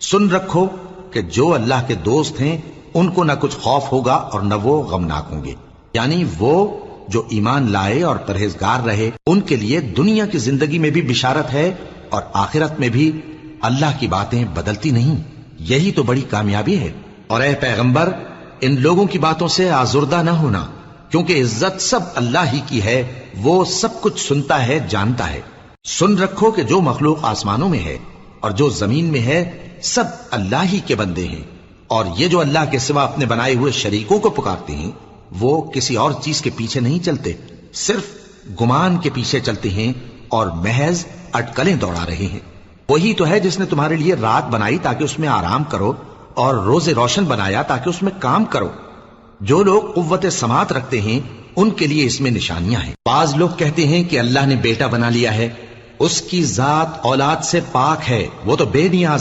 سن رکھو کہ جو اللہ کے دوست ہیں ان کو نہ کچھ خوف ہوگا اور نہ وہ غمناک ہوں گے، یعنی وہ جو ایمان لائے اور پرہیزگار رہے ان کے لیے دنیا کی زندگی میں بھی بشارت ہے اور آخرت میں بھی اللہ کی باتیں بدلتی نہیں، یہی تو بڑی کامیابی ہے۔ اور اے پیغمبر، ان لوگوں کی باتوں سے آزردہ نہ ہونا، کیونکہ عزت سب اللہ ہی کی ہے، وہ سب کچھ سنتا ہے، جانتا ہے۔ سن رکھو کہ جو مخلوق آسمانوں میں ہے اور جو زمین میں ہے سب اللہ ہی کے بندے ہیں، اور یہ جو اللہ کے سوا اپنے بنائے ہوئے شریکوں کو پکارتے ہیں وہ کسی اور چیز کے پیچھے نہیں چلتے، صرف گمان کے پیچھے چلتے ہیں اور محض اٹکلیں دوڑا رہے ہیں۔ وہی تو ہے جس نے تمہارے لیے رات بنائی تاکہ اس میں آرام کرو اور روز روشن بنایا تاکہ اس میں کام کرو۔ جو لوگ قوت سماعت رکھتے ہیں ان کے لیے اس میں نشانیاں ہیں۔ بعض لوگ کہتے ہیں کہ اللہ نے بیٹا بنا لیا ہے، اس کی ذات اولاد سے پاک ہے، وہ تو بے نیاز ہے۔